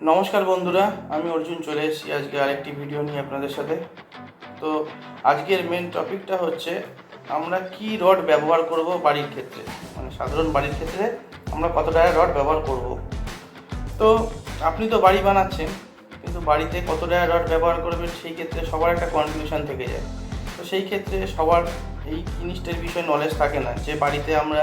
নমস্কার বন্ধুরা, আমি অর্জুন চলে এসেছি আজকে আরেকটি ভিডিও নিয়ে আপনাদের সাথে। তো আজকের মেন টপিকটা হচ্ছে আমরা কি রড ব্যবহার করব বাড়ির ক্ষেত্রে, মানে সাধারণ বাড়ির ক্ষেত্রে আমরা কত টাকা রড ব্যবহার করব। তো আপনি তো বাড়ি বানাচ্ছেন, কিন্তু বাড়িতে কত টাকা রড ব্যবহার করবেন সেই ক্ষেত্রে সবার একটা কনফিউশন থেকে যায়। তো সেই ক্ষেত্রে সবার এই জিনিসটার বিষয়ে নলেজ থাকে না যে বাড়িতে আমরা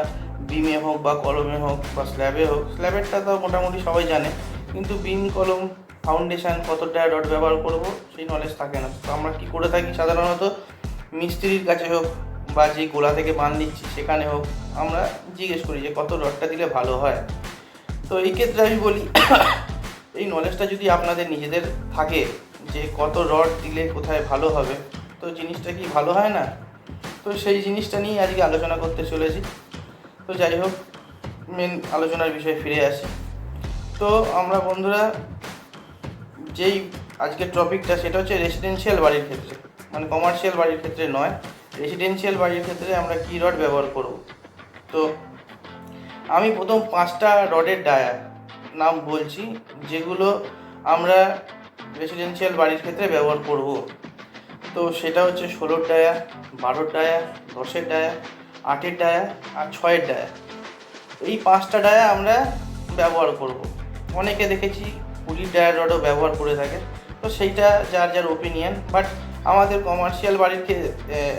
বিমে হোক বা কলমে হোক বা স্ল্যাবে হোক, স্ল্যাবেরটা তো মোটামুটি সবাই জানে, কিন্তু বিম কলম ফাউন্ডেশন কতটা রড ব্যবহার করব সেই নলেজ থাকে না। তো আমরা কী করে থাকি সাধারণত মিস্ত্রির কাছে হোক বা যে গোলা থেকে বান দিচ্ছি সেখানে হোক, আমরা জিজ্ঞেস করি যে কত রডটা দিলে ভালো হয়। তো এই ক্ষেত্রে আমি বলি এই নলেজটা যদি আপনাদের নিজেদের থাকে যে কত রড দিলে কোথায় ভালো হবে, তো জিনিসটা কি ভালো হয় না? তো সেই জিনিসটা নিয়ে আজকে আলোচনা করতে চলেছি। তো যাই হোক, মেন আলোচনার বিষয়ে ফিরে আসি। তো আমরা বন্ধুরা যেই আজকের টপিকটা সেটা হচ্ছে রেসিডেন্সিয়াল বাড়ির ক্ষেত্রে, মানে কমার্শিয়াল বাড়ির ক্ষেত্রে নয়, রেসিডেন্সিয়াল বাড়ির ক্ষেত্রে আমরা কী রড ব্যবহার করব। তো আমি প্রথম 5টা রডের ডায়া নাম বলছি যেগুলো আমরা রেসিডেন্সিয়াল বাড়ির ক্ষেত্রে ব্যবহার করব। তো সেটা হচ্ছে 16 ডায়া, 12 ডায়া, 10 ডায়া, 8 ডায়া আর 6 ডায়া। এই 5টা ডায়া আমরা ব্যবহার করব। অনেকে দেখেছি 20 ডায়ার রডও ব্যবহার করে থাকে, তো সেইটা যার যার ওপিনিয়ন। বাট আমাদের কমার্শিয়াল বাড়ির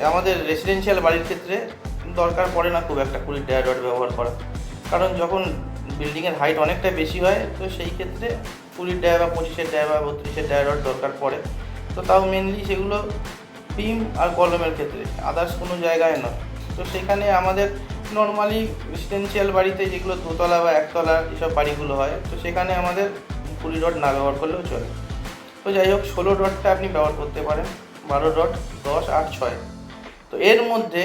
আমাদের রেসিডেন্সিয়াল বাড়ির ক্ষেত্রে দরকার পড়ে না খুব একটা 20 ডায়ার রড ব্যবহার করা, কারণ যখন বিল্ডিংয়ের হাইট অনেকটা বেশি হয় তো সেই ক্ষেত্রে 20 ডায়া বা 25 ডায়া বা 32 ডায়ার রড দরকার পড়ে। তো তাও মেনলি সেগুলো বিম আর কলমের ক্ষেত্রে, আদার্স কোনো জায়গায় নয়। তো সেখানে আমাদের নর্মালি রেসিডেন্সিয়াল বাড়িতে যেগুলো দোতলা বা একতলা এসব বাড়িগুলো হয়, তো সেখানে আমাদের 20 রড না ব্যবহার করলেও চলে। তো যাই হোক, 16 রডটা আপনি ব্যবহার করতে পারেন, 12 রড, 10, 8, 6। তো এর মধ্যে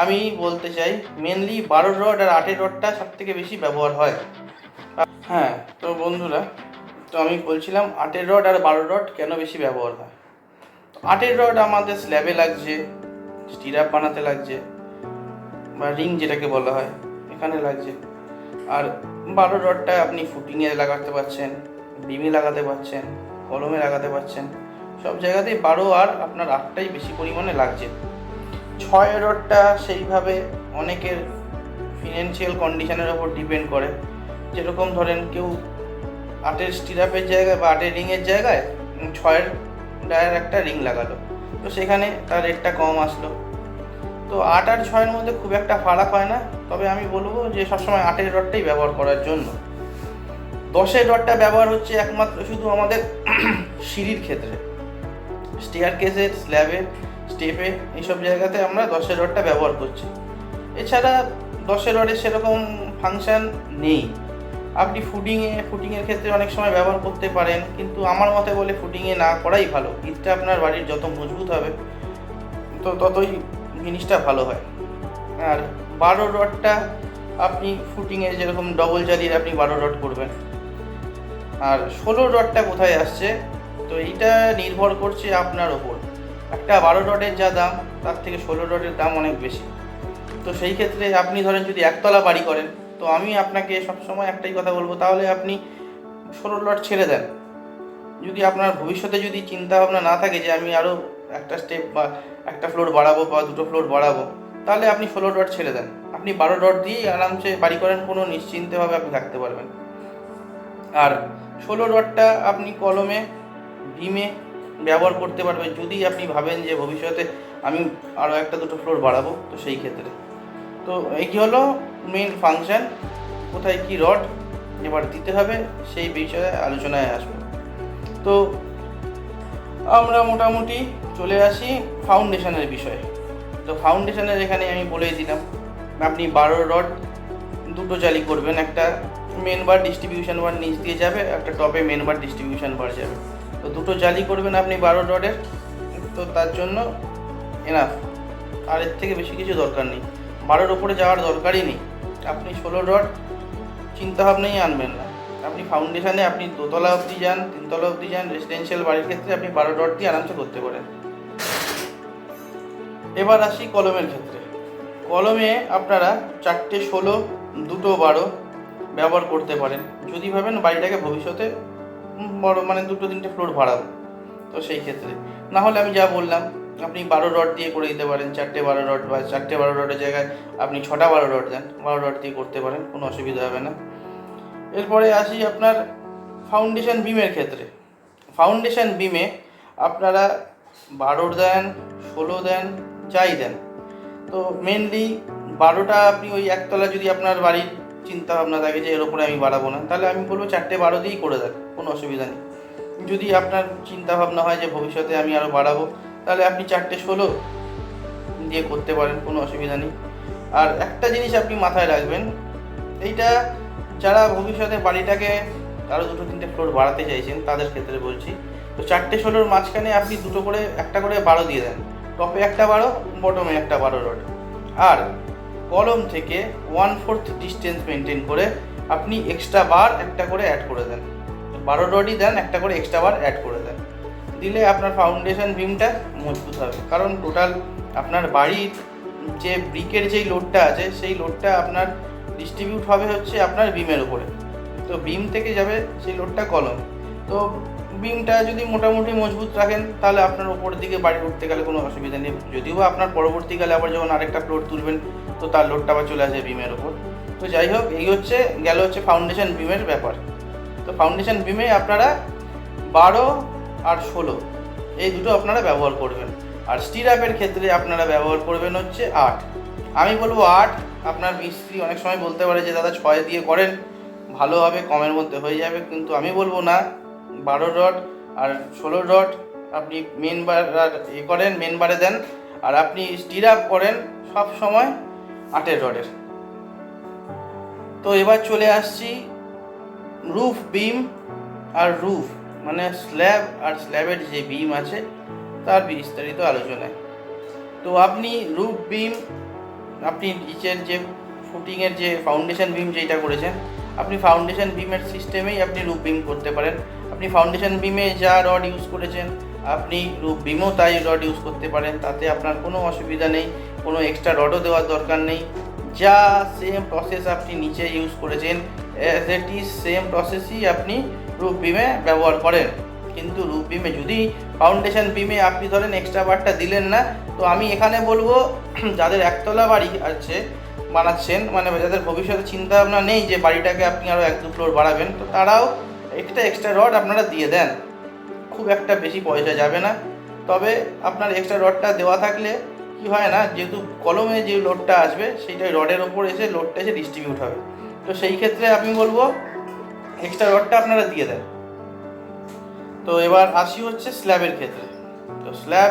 আমি বলতে চাই মেনলি 12 রড আর 8 রডটা সবথেকে বেশি ব্যবহার হয়। হ্যাঁ, তো বন্ধুরা, তো আমি বলছিলাম 8 রড আর 12 রড কেন বেশি ব্যবহার হয়। 8 রড আমাদের স্ল্যাবে লাগছে, স্টিরাপ বানাতে লাগছে বা রিং যেটাকে বলা হয় এখানে লাগছে। আর 12 রডটা আপনি ফুটিংয়ে লাগাতে পারছেন, বিমে লাগাতে পারছেন, কলমে লাগাতে পারছেন, সব জায়গাতেই 12 আর আপনার 8টাই বেশি পরিমাণে লাগছে। 6 রডটা সেইভাবে অনেকের ফিনান্সিয়াল কন্ডিশনের ওপর ডিপেন্ড করে। যেরকম ধরেন কেউ 8-এর স্টিরাপের জায়গায় বা 8-এর রিংয়ের জায়গায় 6-এর ডায়ার একটা রিং লাগালো, তো সেখানে তার রেটটা কম আসলো। তো 8 আর 6-এর মধ্যে খুব একটা ফারাক হয় না, তবে আমি বলবো যে সবসময় 8-এর রডটাই ব্যবহার করার জন্য। 10-এর রডটা ব্যবহার হচ্ছে একমাত্র শুধু আমাদের সিঁড়ির ক্ষেত্রে, স্টেয়ার কেসের, স্ল্যাবের, স্টেপে, এইসব জায়গাতে আমরা 10-এর রডটা ব্যবহার করছি। এছাড়া 10-এর রডের সেরকম ফাংশান নেই। আপনি ফুটিংয়ের ক্ষেত্রে অনেক সময় ব্যবহার করতে পারেন, কিন্তু আমার মতে বলে ফুটিংয়ে না করাই ভালো। ভিতটা আপনার বাড়ির যত মজবুত হবে তো ততই জিনিসটা ভালো হয়। আর 12 রডটা আপনি ফুটিংয়ে যেরকম ডবল জালির আপনি 12 রড করবেন। আর 16 রডটা কোথায় আসছে, তো এইটা নির্ভর করছে আপনার ওপর। একটা 12 রডের যা দাম তার থেকে 16 রডের দাম অনেক বেশি। তো সেই ক্ষেত্রে আপনি ধরেন যদি একতলা বাড়ি করেন, তো আমি আপনাকে সবসময় একটাই কথা বলবো, তাহলে আপনি 16 রড ছেড়ে দেন। যদি আপনার ভবিষ্যতে যদি চিন্তা ভাবনা না থাকে যে আমি আরও একটা স্টেপ বা একটা ফ্লোর বাড়াবো বা দুটো ফ্লোর বাড়াবো, তাহলে আপনি 16 রড ছেড়ে দেন। আপনি 12 রড দিয়েই আরামসে বাড়ি করেন, কোনো নিশ্চিন্তভাবে আপনি থাকতে পারবেন। আর 16 রডটা আপনি কলমে, ভীমে ব্যবহার করতে পারবেন যদি আপনি ভাবেন যে ভবিষ্যতে আমি আরও একটা দুটো ফ্লোর বাড়াবো, তো সেই ক্ষেত্রে। তো এই হলো মেন ফাংশন, কোথায় কি রড এবার দিতে হবে সেই বিষয়ে আলোচনায় আসবো। তো আমরা মোটামুটি চলে আসি ফাউন্ডেশনের বিষয়ে। তো ফাউন্ডেশনের এখানে আমি বলেই দিলাম, আপনি 12 রড দুটো জালি করবেন, একটা মেন বার ডিস্ট্রিবিউশন বার নিচ দিয়ে যাবে, একটা টপে মেন বার ডিস্ট্রিবিউশন বার যাবে। তো দুটো জালি করবেন আপনি 12 রডের, তো তার জন্য এনাফ, আর এর থেকে বেশি কিছু দরকার নেই। 12-র ওপরে যাওয়ার দরকারই নেই। আপনি 16 রড চিন্তাভাবনাই আনবেন না। আপনি ফাউন্ডেশনে আপনি দোতলা অবধি যান, 3তলা অবধি যান, রেসিডেন্সিয়াল বাড়ির ক্ষেত্রে আপনি 12 রড দিয়ে আরামসে করতে পারেন। এবার আসি কলমের ক্ষেত্রে। কলমে আপনারা 4টে 16, 2টো 12 ব্যবহার করতে পারেন যদি ভাবেন বাড়িটাকে ভবিষ্যতে বড় মানে 2-3টে ফ্লোর বাড়াবো। তো সেই ক্ষেত্রে না হলে আমি যা বললাম আপনি 12 রড দিয়ে করে দিতে পারেন, 4টে 12 রড বা 4টে 12 রডের জায়গায় আপনি 6টা 12 রড দেন, 12 রড দিয়ে করতে পারেন, কোনো অসুবিধা হবে না। এরপরে আসি আপনার ফাউন্ডেশন বিমের ক্ষেত্রে। ফাউন্ডেশন বিমে আপনারা 12 দেন, 16 দেন, যাই দেন, তো মেনলি 12টা আপনি ওই একতলা যদি আপনার বাড়ির চিন্তা ভাবনা থাকে যে এর ওপরে আমি বাড়াবো না, তাহলে আমি বলবো 4টে 12 দিয়েই করে দেন, কোনো অসুবিধা নেই। যদি আপনার চিন্তা ভাবনা হয় যে ভবিষ্যতে আমি আরও বাড়াবো, তাহলে আপনি 4টে 16 দিয়ে করতে পারেন, কোনো অসুবিধা নেই। আর একটা জিনিস আপনি মাথায় রাখবেন, এইটা যারা ভবিষ্যতে বাড়িটাকে আরও 2-3টে ফ্লোর বাড়াতে চাইছেন তাদের ক্ষেত্রে বলছি। তো 4টে 16-র মাঝখানে আপনি দুটো করে একটা করে 12 দিয়ে দেন, টপে একটা 12, বটমে একটা 12 রড। আর কলম থেকে 1/4 ডিস্টেন্স মেনটেন করে আপনি এক্সট্রা বার একটা করে অ্যাড করে দেন, 12 রডই দেন, একটা করে এক্সট্রা বার অ্যাড করে দেন, দিলে আপনার ফাউন্ডেশন বিমটা মজবুত হবে। কারণ টোটাল আপনার বাড়ির যে ব্রিকের যেই লোডটা আছে সেই লোডটা আপনার ডিস্ট্রিবিউট হবে হচ্ছে আপনার বিমের উপরে, তো বিম থেকে যাবে সেই লোডটা কলম। তো বিমটা যদি মোটামুটি মজবুত রাখেন তাহলে আপনার উপর দিকে বাড়ি উঠতে গেলে কোনো অসুবিধা নেই। যদিও আপনার পরবর্তীকালে আবার যখন আরেকটা ফ্লোর তুলবেন তো তার লোডটা আবার চলে আসে বিমের উপর। তো যাই হোক, এই হচ্ছে ফাউন্ডেশন বিমের ব্যাপার। তো ফাউন্ডেশন বিমে আপনারা 12 আর 16 এই দুটো আপনারা ব্যবহার করবেন। আর স্টিরাপের ক্ষেত্রে আপনারা ব্যবহার করবেন হচ্ছে 8। আমি বলবো 8। আপনার মিস্ত্রি অনেক সময় বলতে পারে যে দাদা 6 দিয়ে করেন, ভালো হবে, কমের মধ্যে হয়ে যাবে, কিন্তু আমি বলবো না, 12 রড আর 16 রড আপনি মেন বার আর করেন, মেন বারে দেন, আর আপনি স্টিরাপ করেন সব সময় 8 রডের। তো এবার চলে আসছি রুফ বিম আর রুফ মানে স্ল্যাব আর স্ল্যাবের যে বিম আছে তার বিস্তারিত আলোচনায়। তো আপনি রুফ বিম, আপনি নিচের যে ফুটিংয়ের যে ফাউন্ডেশন বিম যেটা করেছেন, আপনি ফাউন্ডেশন বিমের সিস্টেমেই আপনি রুফ বিম করতে পারেন। আপনি ফাউন্ডেশন বিমে যা রড ইউজ করেছেন আপনি রুফ বিমও তাই রড ইউজ করতে পারেন, তাতে আপনার কোনো অসুবিধা নেই, কোনো এক্সট্রা রডও দেওয়ার দরকার নেই। যা সেম প্রসেস আপনি নিচে ইউজ করেছেন অ্যাজ ইট ইজ সেম প্রসেসই আপনি রুফ বিমে ব্যবহার করেন। কিন্তু রুফ বিমে যদি ফাউন্ডেশন বিমে আপনি ধরেন এক্সট্রা বারটা দিলেন না, তো আমি এখানে বলবো যাদের একতলা বাড়ি আছে বানাচ্ছেন, মানে যাদের ভবিষ্যতে চিন্তা ভাবনা নেই যে বাড়িটাকে আপনি আরও 1-2 ফ্লোর বাড়াবেন, তো তারাও একটা এক্সট্রা রড আপনারা দিয়ে দেন, খুব একটা বেশি পয়সা যাবে না। তবে আপনার এক্সট্রা রডটা দেওয়া থাকলে কি হয় না, যেহেতু কলমে যে লোডটা আসবে সেইটাই রডের ওপর এসে লোডটা এসে ডিস্ট্রিবিউট হবে, তো সেই ক্ষেত্রে আমি বলবো এক্সট্রা রডটা আপনারা দিয়ে দেন। তো এবার আসি হচ্ছে স্ল্যাবের ক্ষেত্রে। তো স্ল্যাব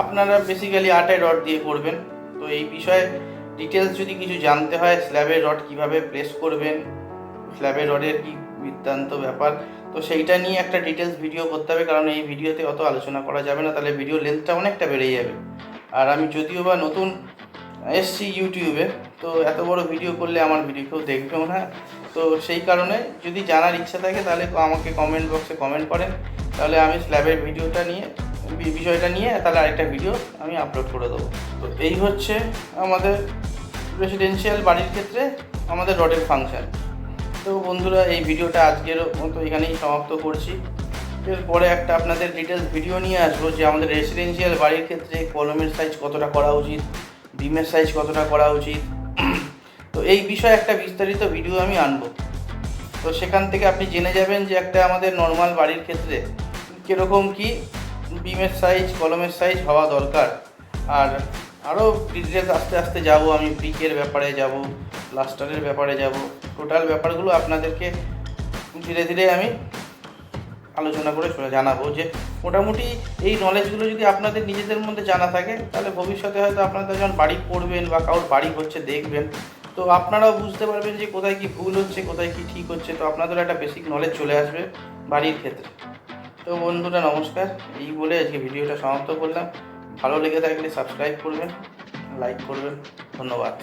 আপনারা বেসিক্যালি 8 রড দিয়ে করবেন। তো এই বিষয়ে ডিটেলস যদি কিছু জানতে হয়, স্ল্যাবের রড কিভাবে প্লেস করবেন, স্ল্যাবের রডের কি বৃত্তান্ত ব্যাপার, তো সেইটা নিয়ে একটা ডিটেলস ভিডিও করতে হবে, কারণ এই ভিডিওতে অত আলোচনা করা যাবে না, তাহলে ভিডিও লেন্থটা অনেকটা বেড়ে যাবে। আর আমি যদিও বা নতুন এসছি ইউটিউবে, তো এত বড় ভিডিও করলে আমার ভিডিও কেউ দেখবেও না। তো সেই কারণে যদি জানার ইচ্ছা থাকে তাহলে আমাকে কমেন্ট বক্সে কমেন্ট করেন, তাহলে আমি স্ল্যাবের ভিডিওটা নিয়ে বিষয়টা নিয়ে তাহলে আরেকটা ভিডিও আমি আপলোড করে দেবো। তো এই হচ্ছে আমাদের রেসিডেন্সিয়াল বাড়ির ক্ষেত্রে আমাদের রডের ফাংশন। তো বন্ধুরা, এই ভিডিওটা আজকের মতো এখানেই সমাপ্ত করছি। এরপরে একটা আপনাদের ডিটেলস ভিডিও নিয়ে আসবো যে আমাদের রেসিডেন্সিয়াল বাড়ির ক্ষেত্রে কলমের সাইজ কতটা করা উচিত, বিমের সাইজ কতটা করা উচিত, তো এই বিষয়ে একটা বিস্তারিত ভিডিও আমি আনবো। তো সেখান থেকে আপনি জেনে যাবেন যে একটা আমাদের নর্মাল বাড়ির ক্ষেত্রে কীরকম কি বিমের সাইজ, কলমের সাইজ হওয়া দরকার। আর আরও ডিটেলস আস্তে আস্তে যাব, আমি ব্রিকের ব্যাপারে যাব, প্লাস্টারের ব্যাপারে যাব, টোটাল ব্যাপারগুলো আপনাদেরকে ধীরে ধীরে আমি আলোচনা করে জানাবো। যে মোটামুটি এই নলেজগুলো যদি আপনাদের নিজেদের মধ্যে জানা থাকে, তাহলে ভবিষ্যতে হয়তো আপনারা যখন বাড়ি করবেন বা কারোর বাড়ি হচ্ছে দেখবেন, তো আপনারাও বুঝতে পারবেন যে কোথায় কি ভুল হচ্ছে, কোথায় কি ঠিক হচ্ছে, তো আপনাদের একটা বেসিক নলেজ চলে আসবে বাড়ির ক্ষেত্রে। তো বন্ধুরা নমস্কার, এই বলে আজকে ভিডিওটা সমাপ্ত করলাম। ভালো লেগে থাকলে সাবস্ক্রাইব করবেন, লাইক করবেন, ধন্যবাদ।